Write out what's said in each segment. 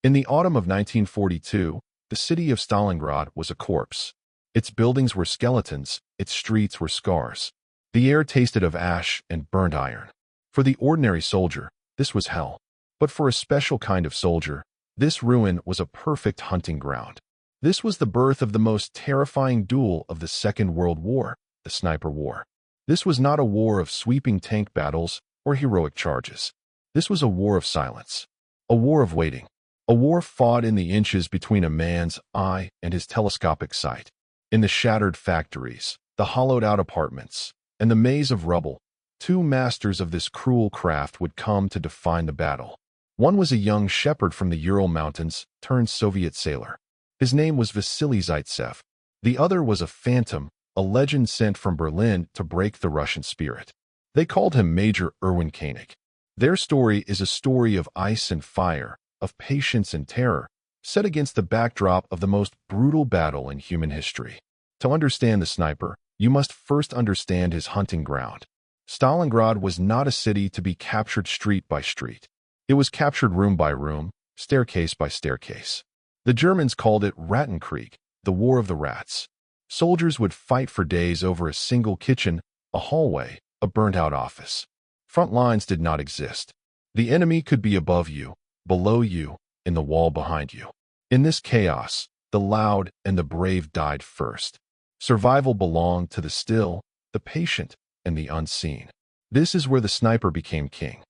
In the autumn of 1942, the city of Stalingrad was a corpse. Its buildings were skeletons, its streets were scars. The air tasted of ash and burnt iron. For the ordinary soldier, this was hell. But for a special kind of soldier, this ruin was a perfect hunting ground. This was the birth of the most terrifying duel of the Second World War, the Sniper War. This was not a war of sweeping tank battles or heroic charges. This was a war of silence, a war of waiting, a war fought in the inches between a man's eye and his telescopic sight. In the shattered factories, the hollowed-out apartments, and the maze of rubble, two masters of this cruel craft would come to define the battle. One was a young shepherd from the Ural Mountains turned Soviet sailor. His name was Vasily Zaitsev. The other was a phantom, a legend sent from Berlin to break the Russian spirit. They called him Major Erwin König. Their story is a story of ice and fire, of patience and terror, set against the backdrop of the most brutal battle in human history. To understand the sniper, you must first understand his hunting ground. Stalingrad was not a city to be captured street by street. It was captured room by room, staircase by staircase. The Germans called it Rattenkrieg, the War of the Rats. Soldiers would fight for days over a single kitchen, a hallway, a burnt-out office. Front lines did not exist. The enemy could be above you, below you, in the wall behind you. In this chaos, the loud and the brave died first. Survival belonged to the still, the patient, and the unseen. This is where the sniper became king.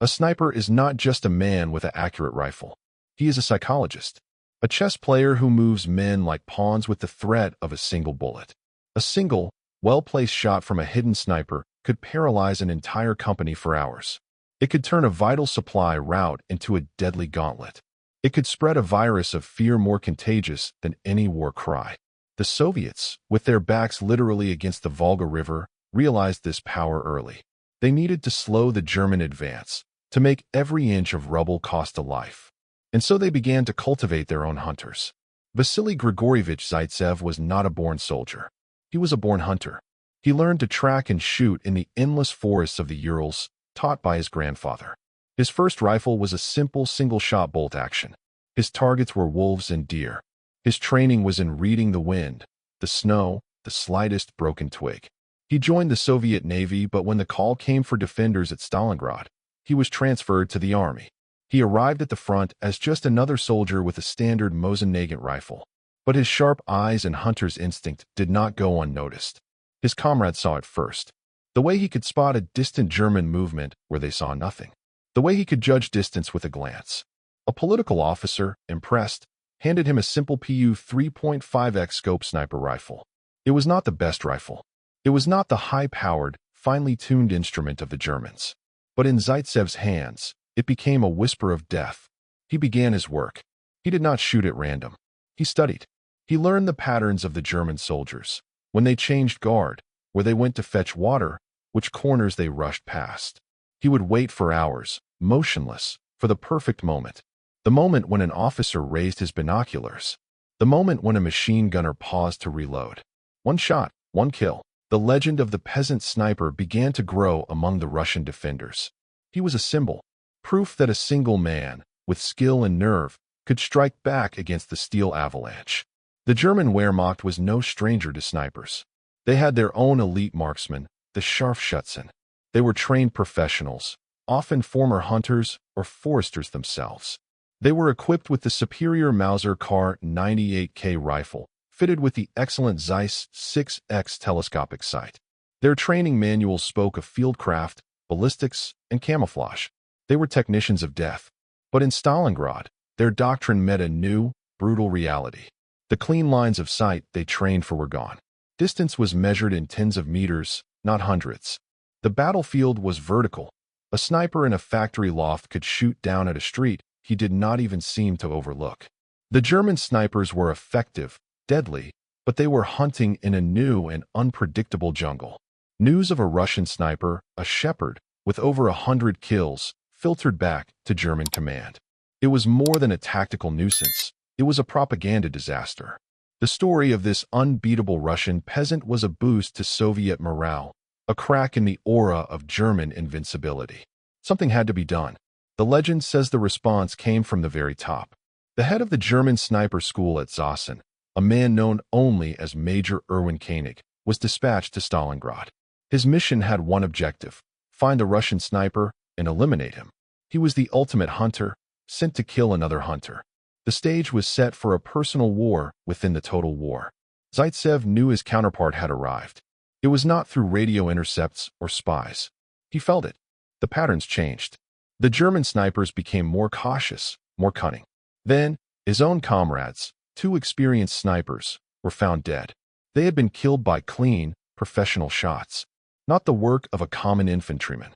A sniper is not just a man with an accurate rifle. He is a psychologist, a chess player who moves men like pawns with the threat of a single bullet. A single, well-placed shot from a hidden sniper could paralyze an entire company for hours. It could turn a vital supply route into a deadly gauntlet. It could spread a virus of fear more contagious than any war cry. The Soviets, with their backs literally against the Volga River, realized this power early. They needed to slow the German advance, to make every inch of rubble cost a life. And so they began to cultivate their own hunters. Vasily Grigorievich Zaitsev was not a born soldier. He was a born hunter. He learned to track and shoot in the endless forests of the Urals, taught by his grandfather. His first rifle was a simple single-shot bolt action. His targets were wolves and deer. His training was in reading the wind, the snow, the slightest broken twig. He joined the Soviet Navy, but when the call came for defenders at Stalingrad, he was transferred to the army. He arrived at the front as just another soldier with a standard Mosin-Nagant rifle. But his sharp eyes and hunter's instinct did not go unnoticed. His comrades saw it first. The way he could spot a distant German movement where they saw nothing. The way he could judge distance with a glance. A political officer, impressed, handed him a simple PU 3.5x scope sniper rifle. It was not the best rifle. It was not the high-powered, finely tuned instrument of the Germans. But in Zaitsev's hands, it became a whisper of death. He began his work. He did not shoot at random. He studied. He learned the patterns of the German soldiers. When they changed guard, where they went to fetch water, which corners they rushed past. He would wait for hours, motionless, for the perfect moment. The moment when an officer raised his binoculars. The moment when a machine gunner paused to reload. One shot, one kill. The legend of the peasant sniper began to grow among the Russian defenders. He was a symbol, proof that a single man, with skill and nerve, could strike back against the steel avalanche. The German Wehrmacht was no stranger to snipers. They had their own elite marksmen, the Scharfschützen. They were trained professionals, often former hunters or foresters themselves. They were equipped with the superior Mauser Kar 98K rifle, fitted with the excellent Zeiss 6X telescopic sight. Their training manuals spoke of fieldcraft, ballistics, and camouflage. They were technicians of death. But in Stalingrad, their doctrine met a new, brutal reality. The clean lines of sight they trained for were gone. Distance was measured in tens of meters, not hundreds. The battlefield was vertical. A sniper in a factory loft could shoot down at a street he did not even seem to overlook. The German snipers were effective, deadly, but they were hunting in a new and unpredictable jungle. News of a Russian sniper, a shepherd, with over 100 kills, filtered back to German command. It was more than a tactical nuisance. It was a propaganda disaster. The story of this unbeatable Russian peasant was a boost to Soviet morale, a crack in the aura of German invincibility. Something had to be done. The legend says the response came from the very top. The head of the German sniper school at Zasen, a man known only as Major Erwin König, was dispatched to Stalingrad. His mission had one objective: find the Russian sniper and eliminate him. He was the ultimate hunter, sent to kill another hunter. The stage was set for a personal war within the total war. Zaitsev knew his counterpart had arrived. It was not through radio intercepts or spies. He felt it. The patterns changed. The German snipers became more cautious, more cunning. Then, his own comrades, 2 experienced snipers, were found dead. They had been killed by clean, professional shots, not the work of a common infantryman.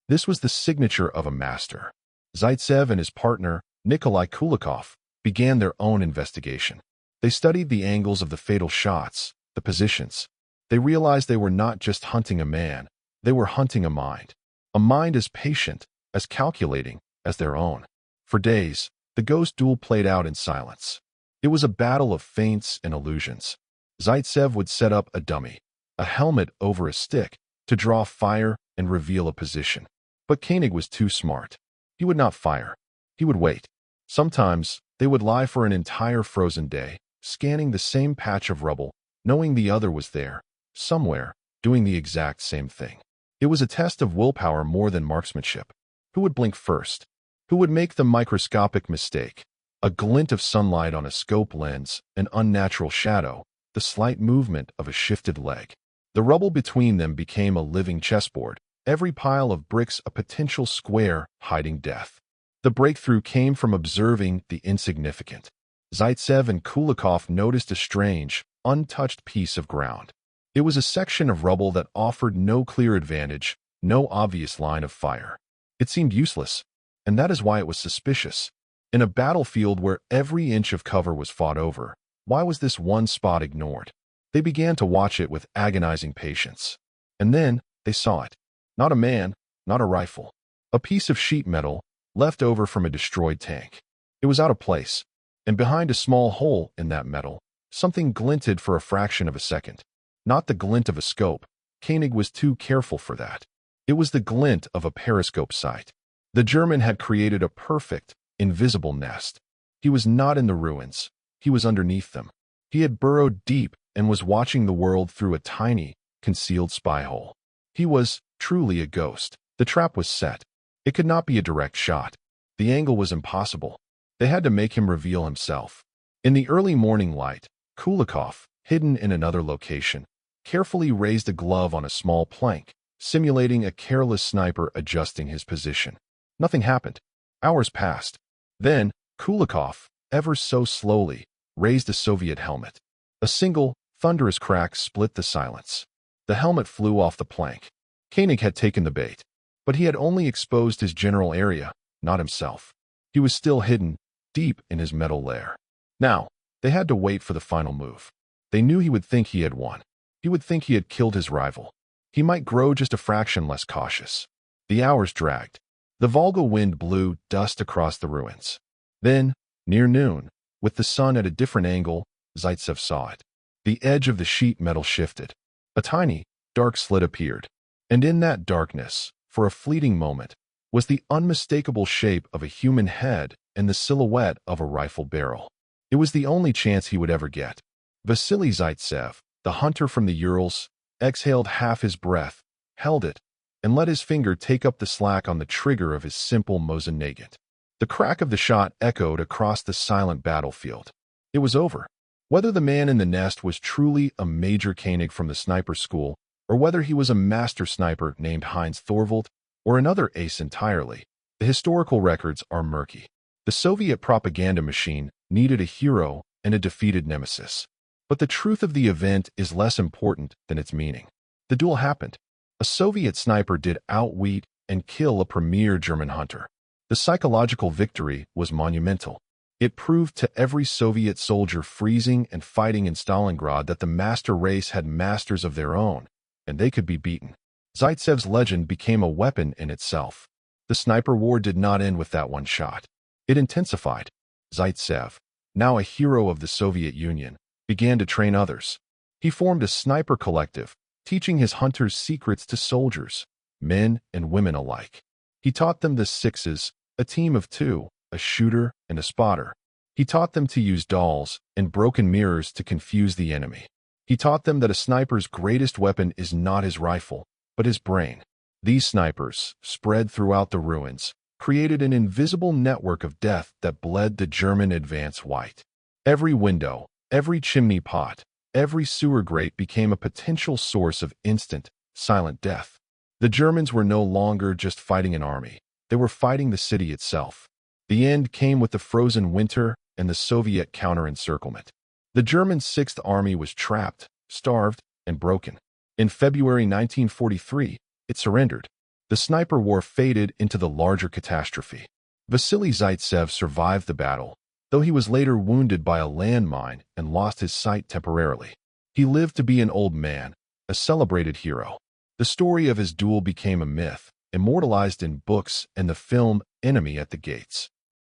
This was the signature of a master. Zaitsev and his partner, Nikolai Kulikov, began their own investigation. They studied the angles of the fatal shots, the positions. They realized they were not just hunting a man, they were hunting a mind as patient, as calculating as their own. For days, the ghost duel played out in silence. It was a battle of feints and illusions. Zaitsev would set up a dummy, a helmet over a stick, to draw fire and reveal a position. But König was too smart. He would not fire. He would wait. Sometimes, they would lie for an entire frozen day, scanning the same patch of rubble, knowing the other was there, somewhere, doing the exact same thing. It was a test of willpower more than marksmanship. Who would blink first? Who would make the microscopic mistake? A glint of sunlight on a scope lens, an unnatural shadow, the slight movement of a shifted leg. The rubble between them became a living chessboard, every pile of bricks a potential square hiding death. The breakthrough came from observing the insignificant. Zaitsev and Kulikov noticed a strange, untouched piece of ground. It was a section of rubble that offered no clear advantage, no obvious line of fire. It seemed useless, and that is why it was suspicious. In a battlefield where every inch of cover was fought over, why was this one spot ignored? They began to watch it with agonizing patience. And then, they saw it. Not a man, not a rifle. A piece of sheet metal, left over from a destroyed tank. It was out of place, and behind a small hole in that metal, something glinted for a fraction of a second. Not the glint of a scope. König was too careful for that. It was the glint of a periscope sight. The German had created a perfect, invisible nest. He was not in the ruins. He was underneath them. He had burrowed deep and was watching the world through a tiny, concealed spy hole. He was truly a ghost. The trap was set. It could not be a direct shot. The angle was impossible. They had to make him reveal himself. In the early morning light, Kulikov, hidden in another location, carefully raised a glove on a small plank, simulating a careless sniper adjusting his position. Nothing happened. Hours passed. Then, Kulikov, ever so slowly, raised a Soviet helmet. A single, thunderous crack split the silence. The helmet flew off the plank. König had taken the bait, but he had only exposed his general area, not himself. He was still hidden, deep in his metal lair. Now, they had to wait for the final move. They knew he would think he had won. He would think he had killed his rival. He might grow just a fraction less cautious. The hours dragged. The Volga wind blew dust across the ruins. Then, near noon, with the sun at a different angle, Zaitsev saw it. The edge of the sheet metal shifted. A tiny, dark slit appeared. And in that darkness, for a fleeting moment, was the unmistakable shape of a human head and the silhouette of a rifle barrel. It was the only chance he would ever get. Vasily Zaitsev, the hunter from the Urals, exhaled half his breath, held it, and let his finger take up the slack on the trigger of his simple Mosin-Nagant. The crack of the shot echoed across the silent battlefield. It was over. Whether the man in the nest was truly a Major König from the sniper school, or whether he was a master sniper named Heinz Thorvald, or another ace entirely, the historical records are murky. The Soviet propaganda machine needed a hero and a defeated nemesis. But the truth of the event is less important than its meaning. The duel happened. A Soviet sniper did outwit and kill a premier German hunter. The psychological victory was monumental. It proved to every Soviet soldier freezing and fighting in Stalingrad that the master race had masters of their own, and they could be beaten. Zaitsev's legend became a weapon in itself. The sniper war did not end with that one shot. It intensified. Zaitsev, now a hero of the Soviet Union, began to train others. He formed a sniper collective, teaching his hunters secrets to soldiers, men and women alike. He taught them the sixes, a team of two, a shooter and a spotter. He taught them to use dolls and broken mirrors to confuse the enemy. He taught them that a sniper's greatest weapon is not his rifle, but his brain. These snipers, spread throughout the ruins, created an invisible network of death that bled the German advance white. Every window, every chimney pot, every sewer grate became a potential source of instant, silent death. The Germans were no longer just fighting an army. They were fighting the city itself. The end came with the frozen winter and the Soviet counter-encirclement. The German Sixth Army was trapped, starved, and broken. In February 1943, it surrendered. The sniper war faded into the larger catastrophe. Vasily Zaitsev survived the battle, though he was later wounded by a landmine and lost his sight temporarily. He lived to be an old man, a celebrated hero. The story of his duel became a myth, immortalized in books and the film Enemy at the Gates.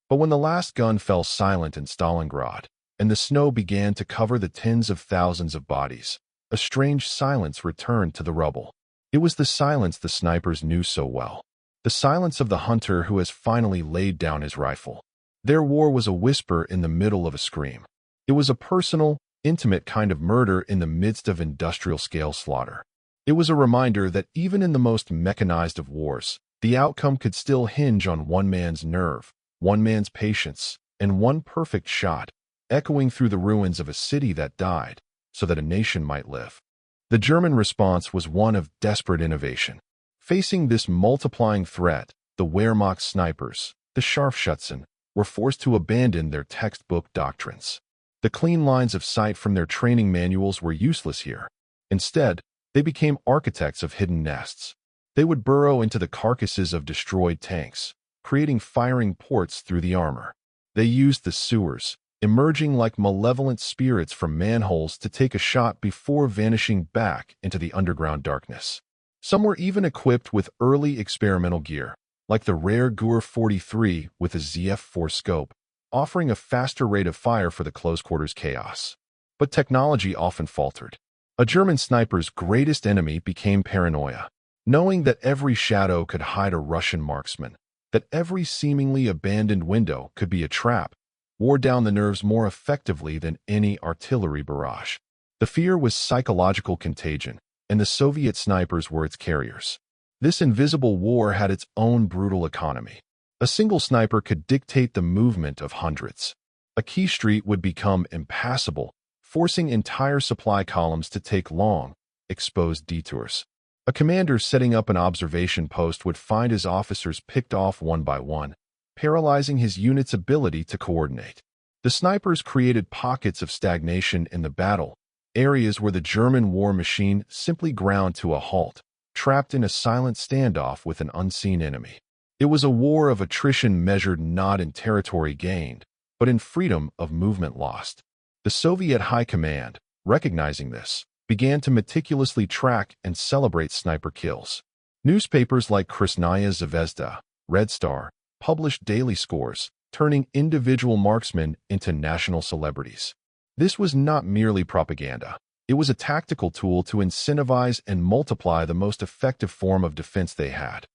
But when the last gun fell silent in Stalingrad, and the snow began to cover the tens of thousands of bodies, a strange silence returned to the rubble. It was the silence the snipers knew so well. The silence of the hunter who has finally laid down his rifle. Their war was a whisper in the middle of a scream. It was a personal, intimate kind of murder in the midst of industrial-scale slaughter. It was a reminder that even in the most mechanized of wars, the outcome could still hinge on one man's nerve, one man's patience, and one perfect shot, echoing through the ruins of a city that died, so that a nation might live. The German response was one of desperate innovation. Facing this multiplying threat, the Wehrmacht snipers, the Scharfschützen, were forced to abandon their textbook doctrines. The clean lines of sight from their training manuals were useless here. Instead, they became architects of hidden nests. They would burrow into the carcasses of destroyed tanks, creating firing ports through the armor. They used the sewers, emerging like malevolent spirits from manholes to take a shot before vanishing back into the underground darkness. Some were even equipped with early experimental gear, like the rare Gur 43 with a ZF-4 scope, offering a faster rate of fire for the close-quarters chaos. But technology often faltered. A German sniper's greatest enemy became paranoia, knowing that every shadow could hide a Russian marksman, that every seemingly abandoned window could be a trap, wore down the nerves more effectively than any artillery barrage. The fear was psychological contagion, and the Soviet snipers were its carriers. This invisible war had its own brutal economy. A single sniper could dictate the movement of hundreds. A key street would become impassable, forcing entire supply columns to take long, exposed detours. A commander setting up an observation post would find his officers picked off one by one, paralyzing his unit's ability to coordinate. The snipers created pockets of stagnation in the battle, areas where the German war machine simply ground to a halt, trapped in a silent standoff with an unseen enemy. It was a war of attrition measured not in territory gained, but in freedom of movement lost. The Soviet High Command, recognizing this, began to meticulously track and celebrate sniper kills. Newspapers like Krasnaya Zvezda, Red Star, published daily scores, turning individual marksmen into national celebrities. This was not merely propaganda. It was a tactical tool to incentivize and multiply the most effective form of defense they had.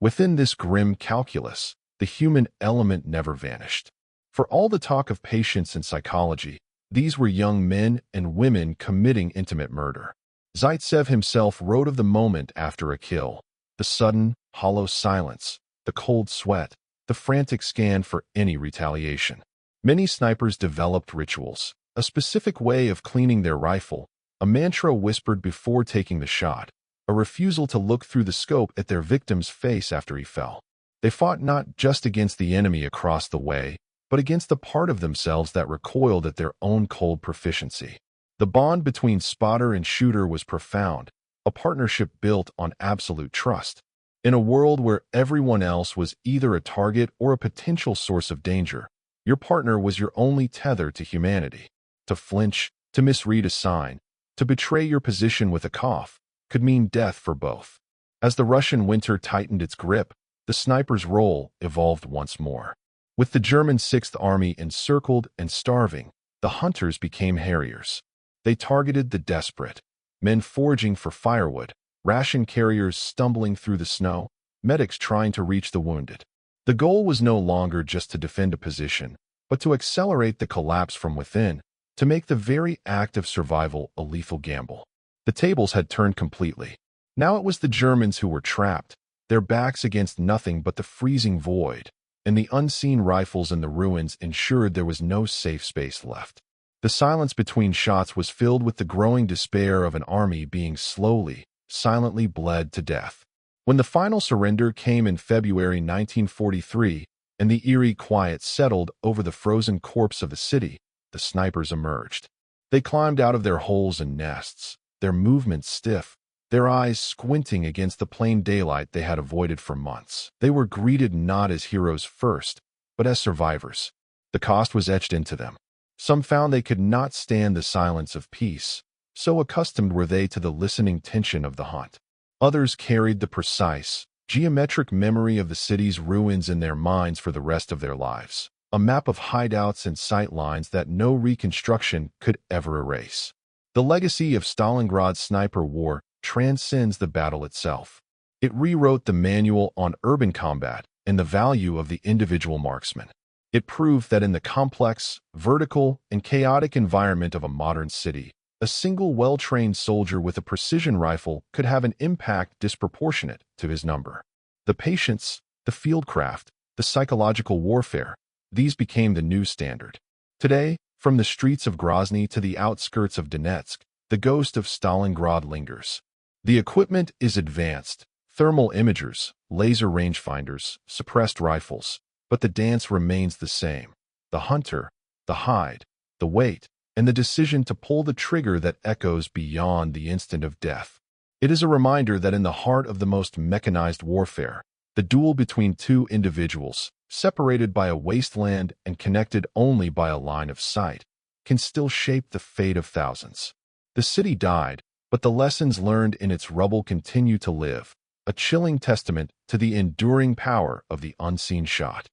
Within this grim calculus, the human element never vanished. For all the talk of patience and psychology, these were young men and women committing intimate murder. Zaitsev himself wrote of the moment after a kill, the sudden, hollow silence, the cold sweat, the frantic scan for any retaliation. Many snipers developed rituals, a specific way of cleaning their rifle, a mantra whispered before taking the shot, a refusal to look through the scope at their victim's face after he fell. They fought not just against the enemy across the way, but against the part of themselves that recoiled at their own cold proficiency. The bond between spotter and shooter was profound, a partnership built on absolute trust. In a world where everyone else was either a target or a potential source of danger, your partner was your only tether to humanity. To flinch, to misread a sign, to betray your position with a cough, could mean death for both. As the Russian winter tightened its grip, the sniper's role evolved once more. With the German Sixth Army encircled and starving, the hunters became harriers. They targeted the desperate, men foraging for firewood, ration carriers stumbling through the snow, medics trying to reach the wounded. The goal was no longer just to defend a position, but to accelerate the collapse from within, to make the very act of survival a lethal gamble. The tables had turned completely. Now it was the Germans who were trapped, their backs against nothing but the freezing void, and the unseen rifles in the ruins ensured there was no safe space left. The silence between shots was filled with the growing despair of an army being slowly, silently bled to death. When the final surrender came in February 1943, and the eerie quiet settled over the frozen corpse of the city, the snipers emerged. They climbed out of their holes and nests, their movements stiff, their eyes squinting against the plain daylight they had avoided for months. They were greeted not as heroes first, but as survivors. The cost was etched into them. Some found they could not stand the silence of peace, so accustomed were they to the listening tension of the hunt. Others carried the precise, geometric memory of the city's ruins in their minds for the rest of their lives, a map of hideouts and sight lines that no reconstruction could ever erase. The legacy of Stalingrad's sniper war transcends the battle itself. It rewrote the manual on urban combat and the value of the individual marksman. It proved that in the complex, vertical, and chaotic environment of a modern city, a single well-trained soldier with a precision rifle could have an impact disproportionate to his number. The patience, the fieldcraft, the psychological warfare, these became the new standard. Today, from the streets of Grozny to the outskirts of Donetsk, the ghost of Stalingrad lingers. The equipment is advanced, thermal imagers, laser rangefinders, suppressed rifles, but the dance remains the same. The hunter, the hide, the wait, and the decision to pull the trigger that echoes beyond the instant of death. It is a reminder that in the heart of the most mechanized warfare, the duel between two individuals, separated by a wasteland and connected only by a line of sight, can still shape the fate of thousands. The city died, but the lessons learned in its rubble continue to live, a chilling testament to the enduring power of the unseen shot.